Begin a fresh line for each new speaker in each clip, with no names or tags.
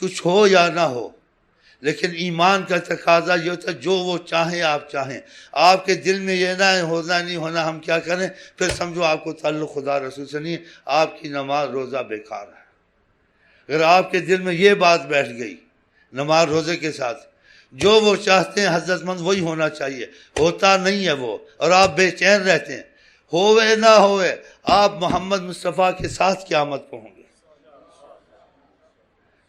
کچھ ہو یا نہ ہو، لیکن ایمان کا تقاضا یہ ہوتا ہے جو وہ چاہیں آپ چاہیں. آپ کے دل میں یہ نہ ہونا نہیں ہونا ہم کیا کریں، پھر سمجھو آپ کو تعلق خدا رسول سے نہیں ہے، آپ کی نماز روزہ بیکار ہے. اگر آپ کے دل میں یہ بات بیٹھ گئی نماز روزے کے ساتھ، جو وہ چاہتے ہیں حضرت مند وہی ہونا چاہیے، ہوتا نہیں ہے وہ، اور آپ بے چین رہتے ہیں، ہوئے نہ ہوئے آپ محمد مصطفیٰ کے ساتھ قیامت کو ہوں گے.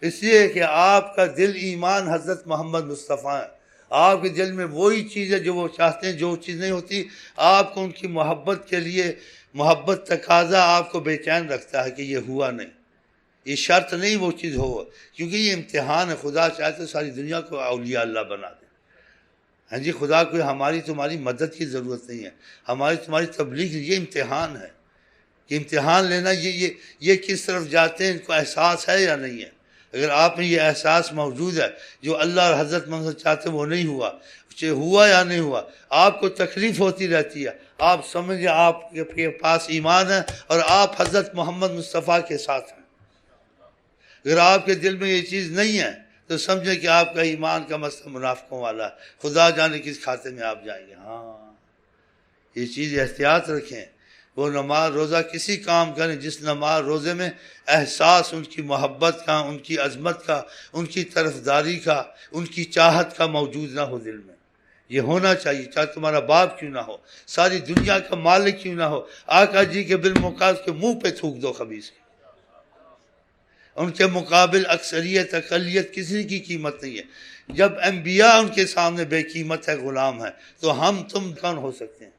اس لیے کہ آپ کا دل ایمان حضرت محمد مصطفیٰ ہے. آپ کے دل میں وہی چیز ہے جو وہ چاہتے ہیں، جو چیز نہیں ہوتی آپ کو ان کی محبت کے لیے، محبت تقاضا آپ کو بے چین رکھتا ہے کہ یہ ہوا نہیں. یہ شرط نہیں وہ چیز ہو، کیونکہ یہ امتحان ہے. خدا چاہے تو ساری دنیا کو اولیاء اللہ بنا دے. ہاں جی، خدا کو ہماری تمہاری مدد کی ضرورت نہیں ہے، ہماری تمہاری تبلیغ. یہ امتحان ہے کہ امتحان لینا یہ کس طرف جاتے ہیں، ان کو احساس ہے یا نہیں ہے. اگر آپ میں یہ احساس موجود ہے جو اللہ اور حضرت محمد چاہتے وہ نہیں ہوا، چاہے ہوا یا نہیں ہوا، آپ کو تکلیف ہوتی رہتی ہے، آپ سمجھیں آپ کے پاس ایمان ہے اور آپ حضرت محمد مصطفیٰ کے ساتھ ہیں. اگر آپ کے دل میں یہ چیز نہیں ہے تو سمجھیں کہ آپ کا ایمان کا مسئلہ منافقوں والا ہے، خدا جانے کس کھاتے میں آپ جائیں گے. ہاں، یہ چیز احتیاط رکھیں. وہ نماز روزہ کسی کام کریں جس نماز روزے میں احساس ان کی محبت کا، ان کی عظمت کا، ان کی طرفداری کا، ان کی چاہت کا موجود نہ ہو دل میں. یہ ہونا چاہیے، چاہے تمہارا باپ کیوں نہ ہو، ساری دنیا کا مالک کیوں نہ ہو. آقا جی کے بالمقابل کے منہ پہ تھوک دو خبیث کے. ان کے مقابل اکثریت اقلیت کسی کی قیمت نہیں ہے. جب انبیاء ان کے سامنے بے قیمت ہے، غلام ہے، تو ہم تم کون ہو سکتے ہیں.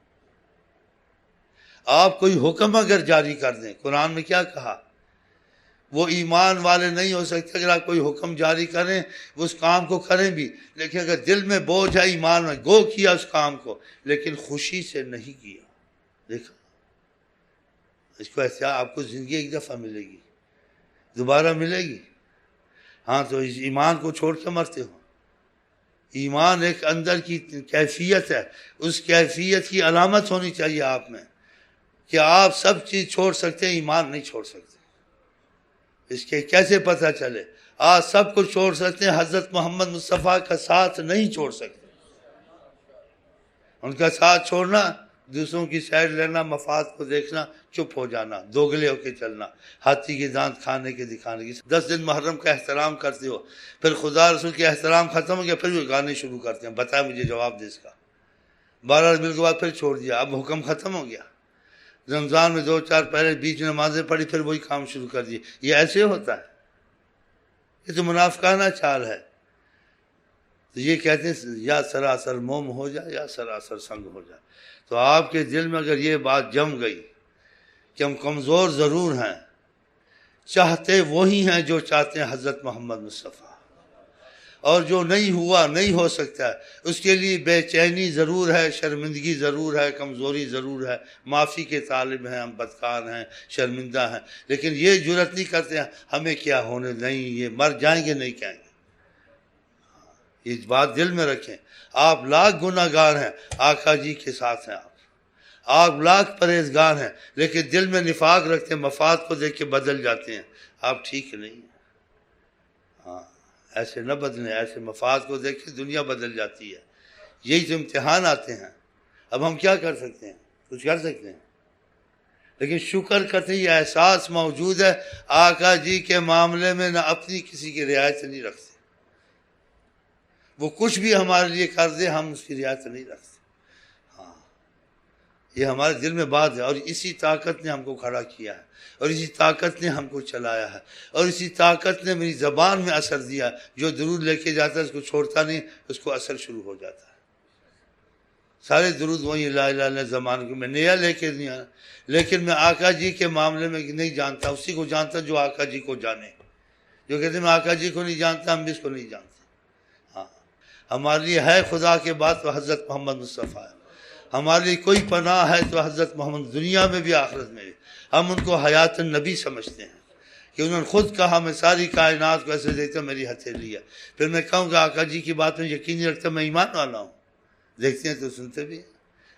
آپ کوئی حکم اگر جاری کر دیں، قرآن میں کیا کہا، وہ ایمان والے نہیں ہو سکتے. اگر آپ کوئی حکم جاری کریں اس کام کو کریں بھی، لیکن اگر دل میں بوجھ ہے ایمان میں، گو کیا اس کام کو لیکن خوشی سے نہیں کیا. دیکھا اس کو احتیاط. آپ کو زندگی ایک دفعہ ملے گی، دوبارہ ملے گی. ہاں، تو اس ایمان کو چھوڑ کے مرتے ہو. ایمان ایک اندر کی کیفیت ہے، اس کیفیت کی علامت ہونی چاہیے آپ میں کہ آپ سب چیز چھوڑ سکتے ہیں، ایمان نہیں چھوڑ سکتے. اس کے کیسے پتہ چلے؟ آپ سب کو چھوڑ سکتے ہیں، حضرت محمد مصطفیٰ کا ساتھ نہیں چھوڑ سکتے. ان کا ساتھ چھوڑنا، دوسروں کی سائڈ لینا، مفاد کو دیکھنا، چپ ہو جانا، دوگلے ہو کے چلنا، ہاتھی کے دانت کھانے کے دکھانے کی. 10 دن محرم کا احترام کرتے ہو، پھر خدا رسول کے احترام ختم ہو گیا، پھر وہ گانے شروع کرتے ہیں، بتائیں مجھے جواب دے اس کا. 12 ربیع کے بعد پھر چھوڑ دیا، اب حکم ختم ہو گیا. رمضان میں 2-4 پہلے بیچ نمازیں پڑھی، پھر وہی کام شروع کر دیے. یہ ایسے ہوتا ہے، یہ تو منافقانہ چال ہے. تو یہ کہتے ہیں یا سراسر موم ہو جائے یا سراسر سنگ ہو جائے. تو آپ کے دل میں اگر یہ بات جم گئی کہ ہم کمزور ضرور ہیں، چاہتے وہی ہیں جو چاہتے ہیں حضرت محمد مصطفیٰ، اور جو نہیں ہوا نہیں ہو سکتا ہے اس کے لیے بے چینی ضرور ہے، شرمندگی ضرور ہے، کمزوری ضرور ہے. معافی کے طالب ہیں، ہم بدکار ہیں، شرمندہ ہیں، لیکن یہ جرأت نہیں کرتے ہیں ہمیں کیا ہونے، نہیں یہ مر جائیں گے، نہیں کہیں گے. یہ بات دل میں رکھیں. آپ لاکھ گناہ گار ہیں، آقا جی کے ساتھ ہیں. آپ لاکھ پرہیزگار ہیں، لیکن دل میں نفاق رکھتے ہیں، مفاد کو دیکھ کے بدل جاتے ہیں. آپ ٹھیک نہیں ہیں. ہاں، ایسے نہ بدلیں. ایسے مفاد کو دیکھ کے دنیا بدل جاتی ہے. یہی تو امتحان آتے ہیں. اب ہم کیا کر سکتے ہیں؟ کچھ کر سکتے ہیں، لیکن شکر کرتے یہ احساس موجود ہے آقا جی کے معاملے میں نہ اپنی کسی کی رعایت نہیں رکھتے. وہ کچھ بھی ہمارے لیے کر دے ہم اس کی رعایت نہیں رکھتے. ہاں، یہ ہمارے دل میں بات ہے، اور اسی طاقت نے ہم کو کھڑا کیا ہے، اور اسی طاقت نے ہم کو چلایا ہے، اور اسی طاقت نے میری زبان میں اثر دیا. جو درود لے کے جاتا ہے اس کو چھوڑتا نہیں، اس کو اثر شروع ہو جاتا ہے. سارے درود وہی لا الہ الا اللہ زبان کو میں نیا لے کے نہیں آیا، لیکن میں آقا جی کے معاملے میں نہیں جانتا. اسی کو جانتا جو آقا جی کو جانے. جو کہتے ہیں میں آقا جی کو نہیں جانتا، ہم بھی اس کو نہیں جانتے. ہاں، ہمارے لیے ہے خدا کے بعد تو حضرت محمد مصطفیٰ ہے. ہمارے لیے کوئی پناہ ہے تو حضرت محمد، دنیا میں بھی آخرت میں بھی. ہم ان کو حیات النبی سمجھتے ہیں کہ انہوں نے خود کہا میں ساری کائنات کو ایسے دیکھتا ہوں میری ہتھیلی ہے. پھر میں کہوں کہ آقا جی کی بات میں یقین نہیں رکھتا، میں ایمان والا ہوں. دیکھتے ہیں تو سنتے بھی ہیں.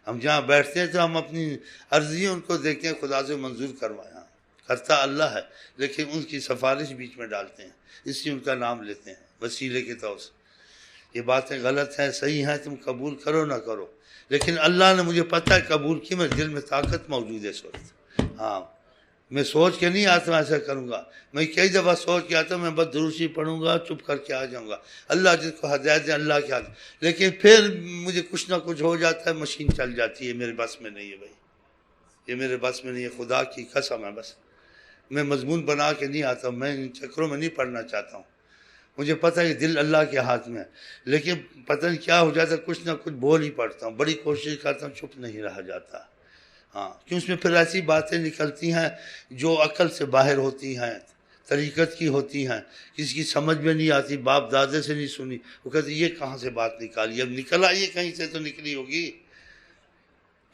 ہم جہاں بیٹھتے ہیں تو ہم اپنی عرضی ان کو دیکھتے ہیں، خدا سے منظور کروایا. کرتا اللہ ہے، لیکن ان کی سفارش بیچ میں ڈالتے ہیں، اس لیے ان کا نام لیتے ہیں وسیلے کے طور سے۔ یہ باتیں غلط ہیں، صحیح ہیں، تم قبول کرو نہ کرو، لیکن اللہ نے مجھے پتہ ہے قبول کی، میرے دل میں طاقت موجود ہے اس وقت۔ ہاں، میں سوچ کے نہیں آتا ہوں ایسا کروں گا، میں کئی دفعہ سوچ کے آتا ہوں میں بس دروشی پڑھوں گا، چپ کر کے آ جاؤں گا، اللہ جس کو ہدایت دے اللہ کے ہاتھ، لیکن پھر مجھے کچھ نہ کچھ ہو جاتا ہے، مشین چل جاتی ہے، میرے بس میں نہیں ہے بھائی، یہ میرے بس میں نہیں ہے، خدا کی قسم ہے۔ بس میں مضمون بنا کے نہیں آتا ہوں، میں ان چکروں میں نہیں پڑھنا چاہتا ہوں، مجھے پتہ ہے کہ دل اللہ کے ہاتھ میں ہے، لیکن پتہ نہیں کیا ہو جاتا ہے، کچھ نہ کچھ بول ہی پڑتا ہوں، بڑی کوشش کرتا ہوں، چپ نہیں رہا جاتا۔ ہاں، کیوں اس میں پھر ایسی باتیں نکلتی ہیں جو عقل سے باہر ہوتی ہیں، طریقت کی ہوتی ہیں، کسی کی سمجھ میں نہیں آتی، باپ دادے سے نہیں سنی، وہ کہتے یہ کہاں سے بات نکالی، اب نکل آئیے کہیں سے تو نکلی ہوگی،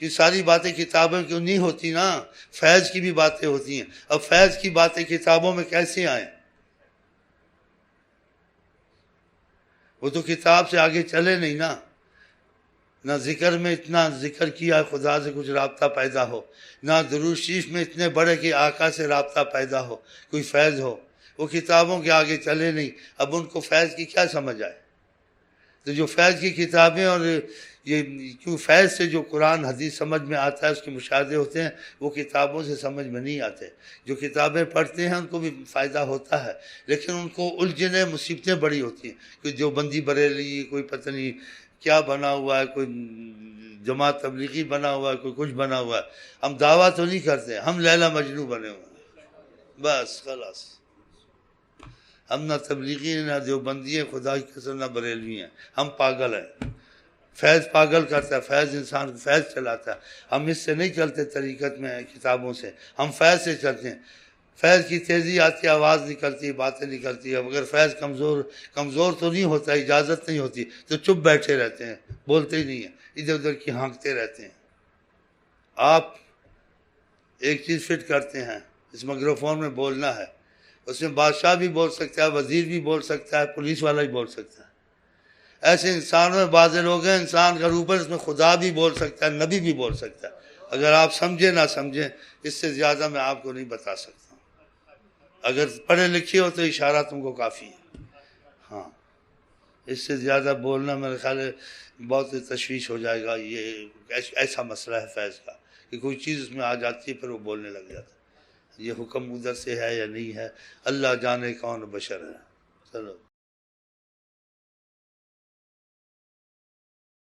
یہ ساری باتیں کتابوں کیوں نہیں ہوتی نا، فیض کی بھی باتیں ہوتی ہیں، اب فیض کی باتیں کتابوں میں کیسے آئیں؟ وہ تو کتاب سے آگے چلے نہیں نا، نہ ذکر میں اتنا ذکر کیا خدا سے کچھ رابطہ پیدا ہو، نہ درود شریف میں اتنے بڑے کہ آقا سے رابطہ پیدا ہو، کوئی فیض ہو، وہ کتابوں کے آگے چلے نہیں، اب ان کو فیض کی کیا سمجھ آئے؟ تو جو فیض کی کتابیں اور یہ کیوں فیض سے جو قرآن حدیث سمجھ میں آتا ہے، اس کے مشاہدے ہوتے ہیں، وہ کتابوں سے سمجھ میں نہیں آتے۔ جو کتابیں پڑھتے ہیں ان کو بھی فائدہ ہوتا ہے، لیکن ان کو الجھنیں مصیبتیں بڑی ہوتی ہیں، کوئی دیوبندی بریلوی، کوئی پتہ نہیں کیا بنا ہوا ہے، کوئی جماعت تبلیغی بنا ہوا ہے، کوئی کچھ بنا ہوا ہے، ہم دعویٰ تو نہیں کرتے، ہم لیلا مجنوں بنے ہوئے ہیں، بس خلاص، ہم نہ تبلیغی ہیں، نہ دیوبندی ہیں، خدا کی قسم نہ بریلوی ہیں، ہم پاگل ہیں۔ فیض پاگل کرتا ہے، فیض انسان کو فیض چلاتا ہے، ہم اس سے نہیں چلتے طریقت میں کتابوں سے، ہم فیض سے چلتے ہیں، فیض کی تیزی آتی ہے، آواز نکلتی ہے، باتیں نکلتی ہے، اگر فیض کمزور تو نہیں ہوتا، اجازت نہیں ہوتی تو چپ بیٹھے رہتے ہیں، بولتے ہی نہیں ہیں، ادھر ادھر کی ہانکتے رہتے ہیں۔ آپ ایک چیز فٹ کرتے ہیں، اس مائکروفون میں بولنا ہے، اس میں بادشاہ بھی بول سکتا ہے، وزیر بھی بول سکتا ہے، پولیس والا بھی بول سکتا ہے، ایسے انسانوں میں بعض لوگ ہیں، انسان کا اوپر اس میں خدا بھی بول سکتا ہے، نبی بھی بول سکتا ہے، اگر آپ سمجھیں نہ سمجھیں، اس سے زیادہ میں آپ کو نہیں بتا سکتا، اگر پڑھے لکھے ہو تو اشارہ تم کو کافی ہے، ہاں، اس سے زیادہ بولنا میرے خیال ہے بہت تشویش ہو جائے گا، یہ ایسا مسئلہ ہے فیض کا کہ کوئی چیز اس میں آ جاتی ہے پھر وہ بولنے لگ جاتا ہے، یہ حکم ادھر سے ہے یا نہیں ہے، اللہ جانے کون بشر ہے، چلو۔